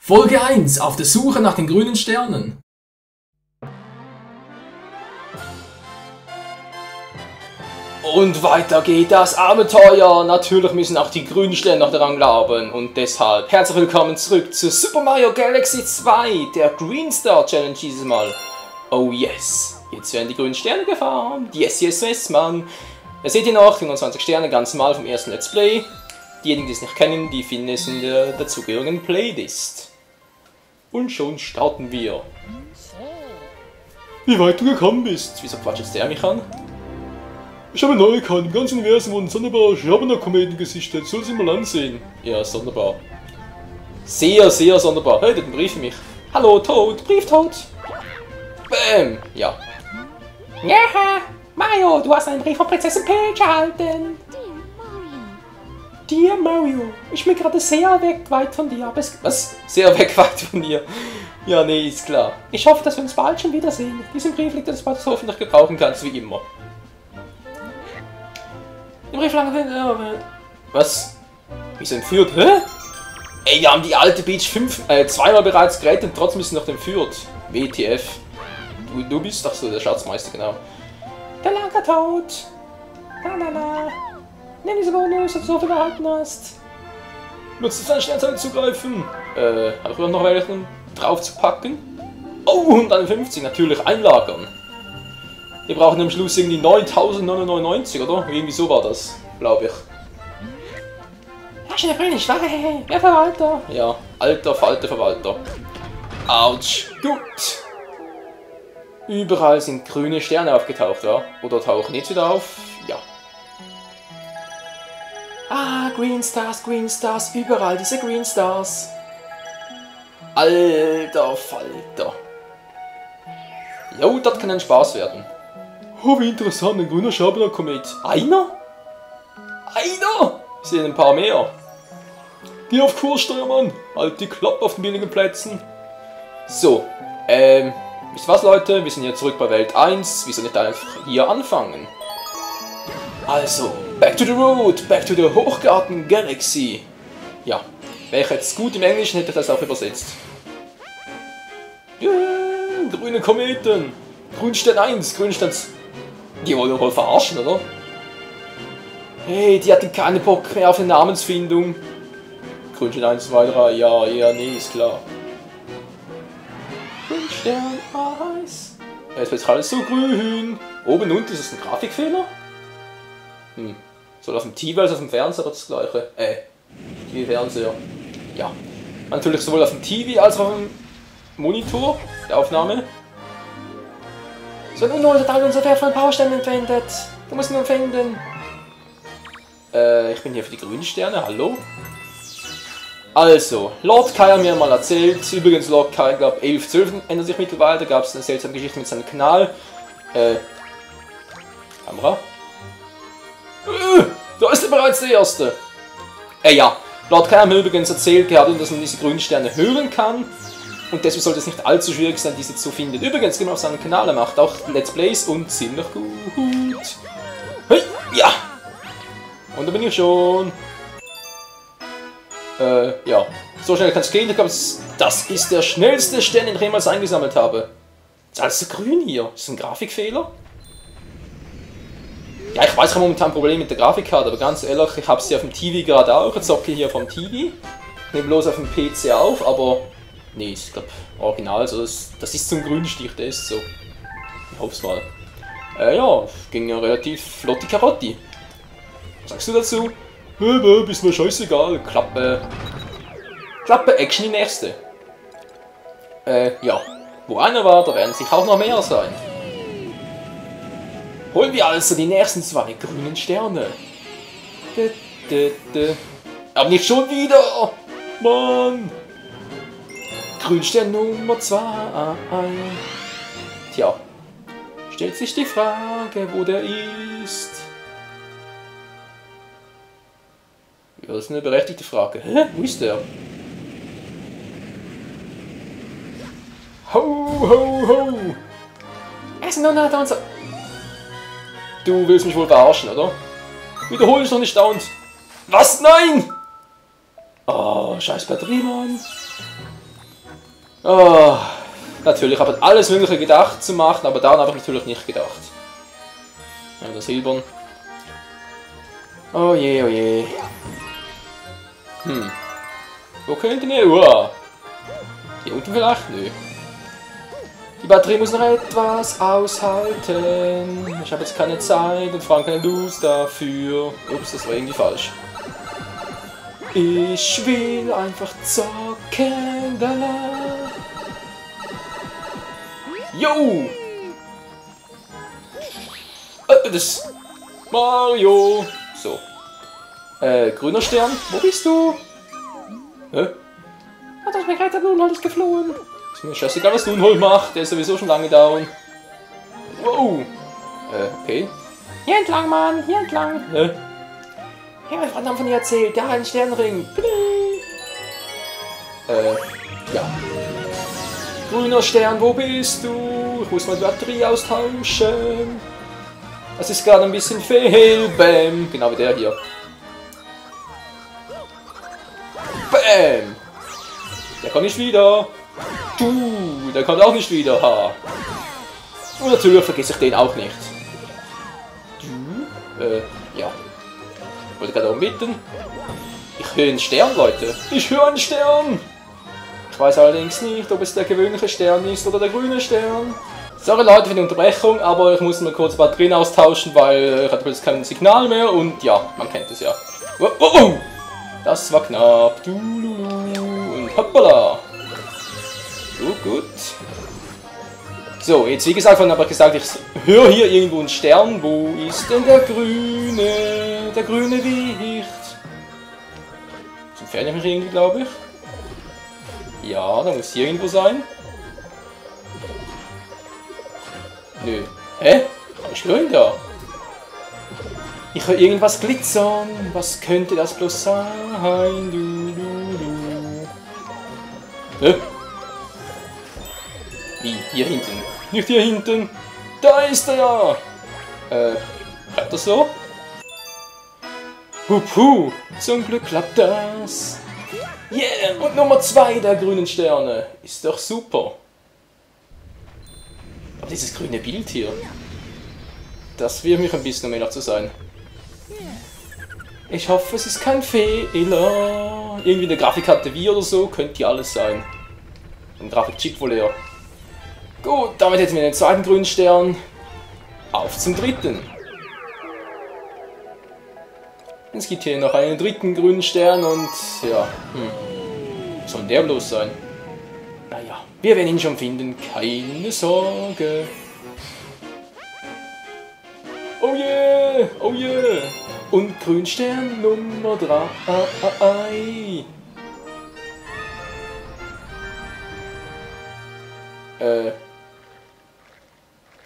Folge 1: Auf der Suche nach den grünen Sternen. Und weiter geht das Abenteuer. Natürlich müssen auch die grünen Sterne noch daran glauben. Und deshalb herzlich willkommen zurück zu Super Mario Galaxy 2, der Green Star Challenge dieses Mal. Oh yes, jetzt werden die grünen Sterne gefarmt. Yes, yes, yes, Mann. Da seht ihr noch 25 Sterne ganz normal vom ersten Let's Play. Diejenigen, die es nicht kennen, die finden es in der dazugehörigen Playlist. Und schon starten wir. Wie weit du gekommen bist? Wieso quatscht jetzt der mich an? Ich habe Neuigkeiten im ganzen Universum und sonderbar, ich habe noch Kometen gesichtet, soll sie mal ansehen. Ja, sonderbar. Sehr, sehr sonderbar. Hey, den Brief für mich. Hallo, Toad, Brieftoad. Bäm, ja. Ja, Mario, du hast einen Brief von Prinzessin Peach erhalten. Dear Mario, ich bin gerade sehr weit von dir. Was? Sehr weit von dir? Ja, nee, ist klar. Ich hoffe, dass wir uns bald schon wiedersehen. Diesen Brief liegt das, was du hoffentlich gebrauchen kannst, wie immer. Im Brief lange... Was? Wieso entführt? Hä? Ey, wir haben die alte Peach zweimal bereits gerettet und trotzdem ist sie noch entführt. WTF. Du bist doch so der Schatzmeister, genau. Der Lagertod. Lalala. Nenn diese Bonus, dass du so viel erhalten hast. Nutzt deine Sternzeit zugreifen. Habe ich noch welchen drauf zu packen? Oh, 151, natürlich einlagern. Wir brauchen am Schluss irgendwie 9.999, oder? Irgendwie so war das, glaube ich. Ja, schon der grüne Schwache, wer Verwalter? Ja, alter, falter Verwalter. Autsch, gut. Überall sind grüne Sterne aufgetaucht, ja? Oder tauchen jetzt wieder auf? Ja. Ah, Green Stars, überall diese Green Stars. Alter Falter. Jo, das kann ein Spaß werden. Oh, wie interessant, ein grüner Schabernack-Komet. Einer? Einer? Ich sehe ein paar mehr. Geh auf Kurs, Steuermann. Halt die Klappe auf den billigen Plätzen. So, wisst ihr was, Leute? Wir sind hier zurück bei Welt 1. Wieso nicht einfach hier anfangen? Also, back to the road, back to the Hochgarten Galaxy. Ja, wäre ich jetzt gut im Englischen, hätte ich das auch übersetzt. Ja, grüne Kometen. Grünstern 1, Grünstern... Die wollen wohl verarschen, oder? Hey, die hatten keine Bock mehr auf eine Namensfindung. Grünstern 1, 2, 3, ja, nee, ist klar. Grünstern 1. Jetzt wird alles so grün. Oben und unten ist das ein Grafikfehler? Soll auf dem TV als auf dem Fernseher das gleiche? TV-Fernseher. Ja. Natürlich sowohl auf dem TV als auch auf dem Monitor der Aufnahme. So ein unnötiger Teil unserer wertvollen Powersterne entwendet. Du musst ihn finden. Ich bin hier für die grünen Sterne, hallo? Also, Lord Kai hat mir mal erzählt, übrigens Lord Kai, glaube 11, 12 ändert sich mittlerweile, da gab es eine seltsame Geschichte mit seinem Kanal. Kamera? Da ist er bereits der Erste. Ja, Lord Kai hat mir übrigens erzählt gehabt, dass man diese grünen Sterne hören kann. Und deswegen sollte es nicht allzu schwierig sein, diese zu finden. Übrigens, gehen wir auf seinen Kanal, er macht auch Let's Plays und ziemlich gut. Hey, ja! Und da bin ich schon. Ja. So schnell kann es gehen. Ich glaube, das ist der schnellste Stern, den ich jemals eingesammelt habe. Ist alles grün hier. Ist das ein Grafikfehler? Ja, ich weiß, ich habe momentan ein Problem mit der Grafikkarte, aber ganz ehrlich, ich habe sie auf dem TV gerade auch. Ich zocke hier vom TV. Ich nehme bloß auf dem PC auf, aber. Nee, ich glaube, original, also das ist so ein Grünstich, der ist so. Ich hoffe es mal. Ja, ging ja relativ flotti Karotti. Was sagst du dazu? Ist mir scheißegal. Klappe, Action die nächste. Ja. Wo einer war, da werden sich auch noch mehr sein. Holen wir also die nächsten 2 grünen Sterne. Aber nicht schon wieder! Mann! Grünstern Nummer 2. Tja, stellt sich die Frage, wo der ist. Ja, das ist eine berechtigte Frage. Hä? Wo ist der? Ho, ho, ho! Er ist noch nah da und so. Du willst mich wohl verarschen, oder? Wiederhol es noch nicht dauernd. Was? Nein! Oh, scheiß Batterie, Mann. Oh, natürlich, habe alles Mögliche gedacht zu machen, aber daran habe ich natürlich nicht gedacht. Ja, das Silbern. Oh je, oh je. Wo könnten wir? Uah. Hier unten vielleicht? Nö. Die Batterie muss noch etwas aushalten. Ich habe jetzt keine Zeit und vor allem keine Lust dafür. Ups, das war irgendwie falsch. Ich will einfach zocken. Yo! Das Mario! So. Grüner Stern, wo bist du? Hä? Hat das mir gerade Unhold ist geflohen? Ist mir scheißegal, was du Unhold macht, der ist sowieso schon lange down. Wow! Okay. Hier entlang, Mann, hier entlang. Hä? Hey, mein Freund haben von dir erzählt, der hat einen Sternring. Ja. Grüner Stern, wo bist du? Ich muss mal die Batterie austauschen. Das ist gerade ein bisschen fehl. Bam. Genau wie der hier. Bam. Der kommt nicht wieder. Der kommt auch nicht wieder. Ha. Und natürlich vergesse ich den auch nicht. Ja. Ich wollte gerade darum bitten. Ich höre einen Stern, Leute. Ich höre einen Stern. Ich weiß allerdings nicht, ob es der gewöhnliche Stern ist oder der grüne Stern. Sorry Leute für die Unterbrechung, aber ich muss mal kurz Batterien austauschen, weil ich hatte jetzt kein Signal mehr und ja, man kennt es ja. Das war knapp. Und hoppala. Gut. So, jetzt wie gesagt, habe ich gesagt, ich höre hier irgendwo einen Stern. Wo ist denn der grüne? Der grüne Wicht. So entferne ich mich irgendwie, glaube ich. Ja, da muss hier irgendwo sein. Nö. Hä? Was höre ich da? Ich höre irgendwas glitzern. Was könnte das bloß sein? Hä? Wie? Hier hinten? Nicht hier hinten. Da ist er! Klappt das so? Hup, zum Glück klappt das. Yeah! Und Nummer 2 der grünen Sterne. Ist doch super. Aber dieses grüne Bild hier. Das wird mich ein bisschen mehr zu sein. Ich hoffe, es ist kein Fehler. Irgendwie eine Grafikkarte wie oder so. Könnte ja alles sein. Ein Grafikchip wohl eher. Gut, damit hätten wir den zweiten grünen Stern. Auf zum dritten. Es gibt hier noch einen dritten grünen Stern und ja, was soll der bloß sein? Naja, wir werden ihn schon finden, keine Sorge. Oh yeah, oh yeah. Und Grünstern Nummer 3.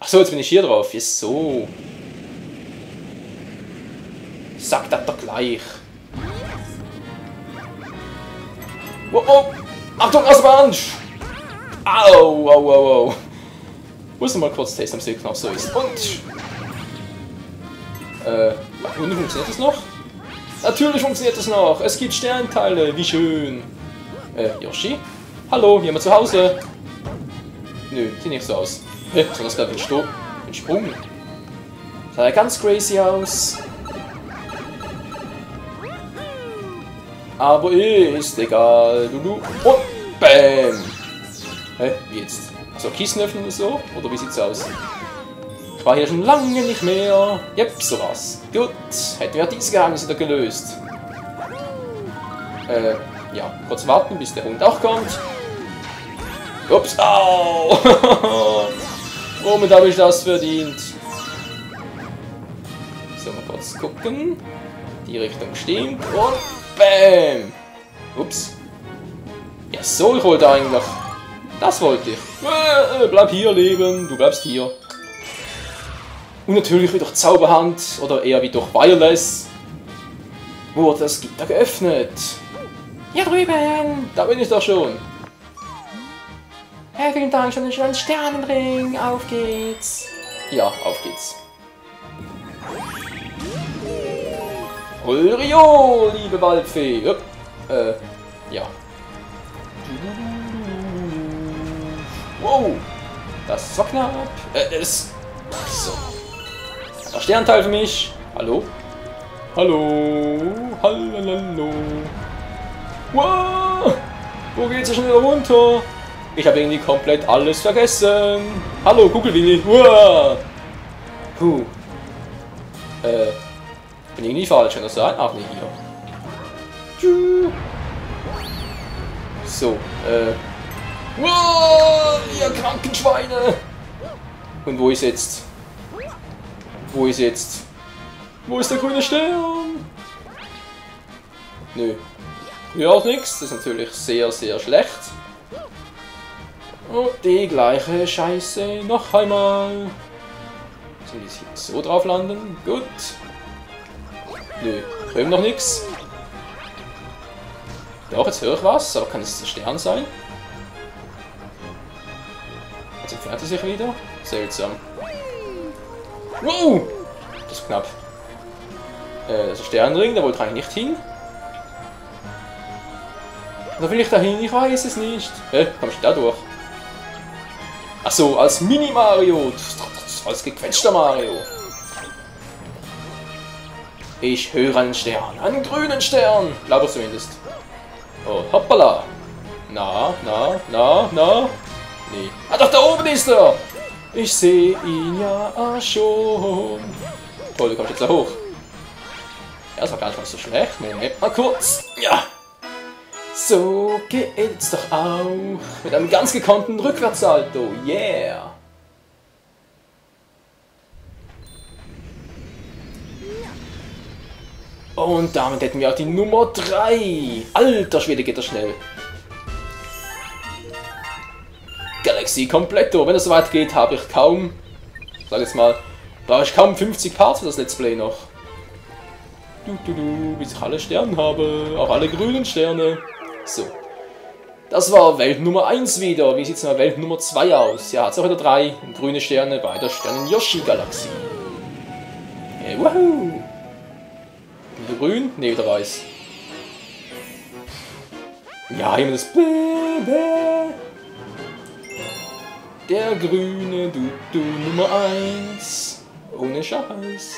Achso, jetzt bin ich hier drauf. Yes, so. Sag das doch gleich. Oh. Achtung, Außenbahn! Au. Muss mal kurz testen, ob es wirklich noch so ist. Und... funktioniert das noch? Natürlich funktioniert das noch. Es gibt Sternteile. Wie schön. Yoshi? Hallo, jemand zu Hause? Nö, sieht nicht so aus. Sondern das gerade ein Sprung. Sah ja ganz crazy aus. Aber ist egal. Und bam! Hä? Wie jetzt? Also Kissen öffnen oder so? Oder wie sieht's aus? Ich war hier schon lange nicht mehr. Jep, sowas. Gut, hätten wir diese Geheimnisse wieder gelöst. Ja, kurz warten, bis der Hund auch kommt. Ups, au! Womit habe ich das verdient? So, mal kurz gucken. Die Richtung stimmt und bam! Ups. Ja, so, ich wollte eigentlich. Das wollte ich. Bleib hier, Leben. Du bleibst hier. Und natürlich wie durch Zauberhand, oder eher wie durch Wireless, wurde das Gitter geöffnet. Hier drüben! Da bin ich doch schon. Hey, vielen Dank, schon einen schönen Sternenring. Auf geht's. Ja, auf geht's. Ulrio, liebe Waldfee. Ja. Wow. Das war knapp. So. Der Sternteil für mich. Hallo? Hallo? Hallo? Wow! Wo geht's so schnell runter? Ich habe irgendwie komplett alles vergessen. Hallo, Kugelwilli. Wow! Puh. Bin irgendwie falsch, kann das sein? Ach, nee, hier. So, wow, ihr kranken Schweine! Und wo ist jetzt? Wo ist jetzt? Wo ist der grüne Stern? Nö. Hier auch nichts. Das ist natürlich sehr, sehr schlecht. Und die gleiche Scheiße noch einmal. Sollen wir hier so drauf landen? Gut. Nö, drüben noch nichts. Doch, jetzt höre ich was, aber kann es der Stern sein? Jetzt entfernt er sich wieder. Seltsam. Wow! Das ist knapp. Das ist ein Sternring, da wollte ich eigentlich nicht hin. Oder will ich da hin? Ich weiß es nicht. Hä? Kommst du da durch? Achso, als Mini-Mario. Als gequetschter Mario. Ich höre einen Stern. Einen grünen Stern. Glaube ich zumindest. Oh, hoppala. Na. Nee. Ah, doch, da oben ist er. Ich sehe ihn ja schon. Toll, du kommst jetzt da hoch. Ja, das war gar nicht mal so schlecht. Moment mal kurz. Ja. So geht's doch auch. Mit einem ganz gekonnten Rückwärtssalto. Yeah. Und damit hätten wir auch die Nummer 3. Alter Schwede, geht das schnell. Galaxy Completo. Wenn es so weit geht, habe ich kaum, sag jetzt mal, brauche ich kaum 50 Parts für das Let's Play noch. Bis ich alle Sterne habe. Auch alle grünen Sterne. So. Das war Welt Nummer 1 wieder. Wie sieht es in der Welt Nummer 2 aus? Ja, hat es auch wieder 3 grüne Sterne bei der Sternen-Yoshi-Galaxie. Woohoo! Wieder grün? Ne, wieder weiß. Ja, immer das Baby. Der grüne Nummer 1. Ohne Scheiß.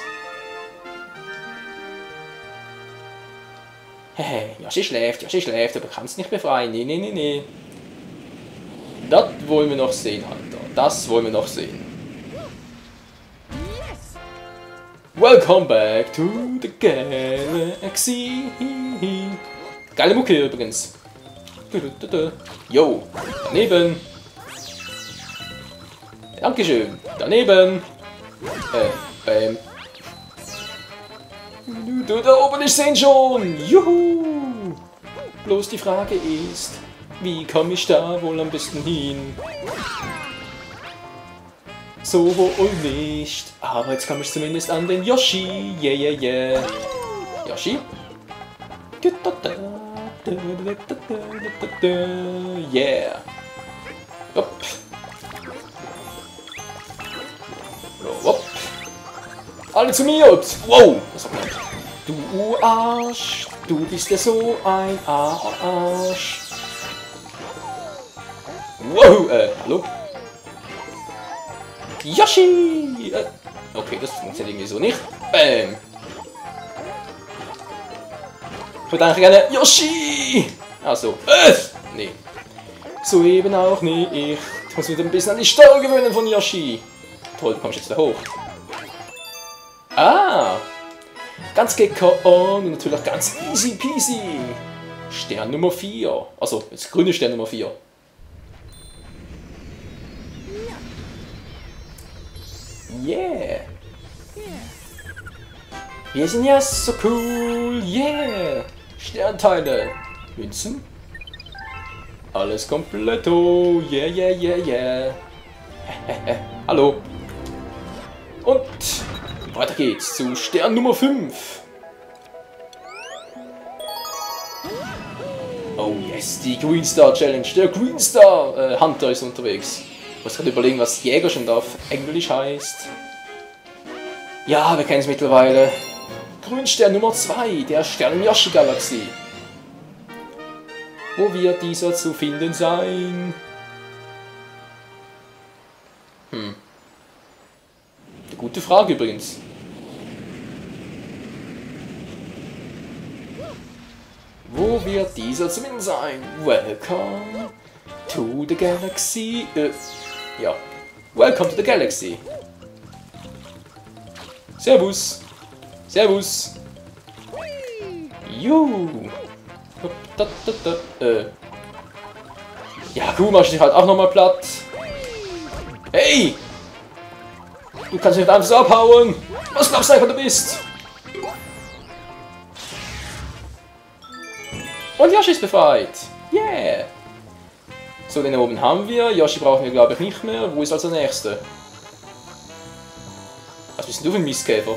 Hehe, Yoshi schläft, aber kannst nicht befreien. Nee. Das wollen wir noch sehen, Alter. Das wollen wir noch sehen. Welcome back to the Galaxy. Geile Mucke übrigens. Yo, daneben. Dankeschön. Daneben. Bam. Du da oben, ich seh ihn schon! Juhu! Bloß die Frage ist, wie komme ich da wohl am besten hin? So wohl nicht, aber jetzt komme ich zumindest an den Yoshi. Yeah. Yoshi? Yeah. Hopp. Hopp. Alle zu mir! Wow! Das war knapp. Du Arsch! Du bist ja so ein Arsch! Wow! Hallo? Yoshi! Okay, das funktioniert irgendwie so nicht. Bam! Ich würde eigentlich gerne Yoshi! Also, nee. So eben auch nicht. Ich muss wieder ein bisschen an die Steuer gewöhnen von Yoshi. Toll, du kommst jetzt da hoch. Ah! Ganz gekonnt und natürlich auch ganz easy peasy. Stern Nummer 4. Also, jetzt grüne Stern Nummer 4. Yeah! Wir sind ja so cool! Yeah! Sternteile! Münzen? Alles kompletto! Yeah! Hallo! Und weiter geht's zu Stern Nummer 5. Oh yes, die Green Star Challenge. Der Green Star Hunter ist unterwegs. Ich muss gerade überlegen, was Jäger schon auf Englisch heißt. Ja, wir kennen es mittlerweile. Grünstern Nummer 2, der Sternen-Yoshi-Galaxie. Wo wird dieser zu finden sein? Frage übrigens. Wo wird dieser zu finden sein? Welcome to the Galaxy. Ja. Welcome to the Galaxy. Servus. Servus. Juhu. Ja, gut, mach dich halt auch nochmal platt. Hey! Du kannst nicht einfach so abhauen! Was glaubst du einfach, du bist? Und Yoshi ist befreit! Yeah! So, den oben haben wir. Yoshi brauchen wir, glaube ich, nicht mehr. Wo ist also der nächste? Was bist denn du für ein Mistkäfer?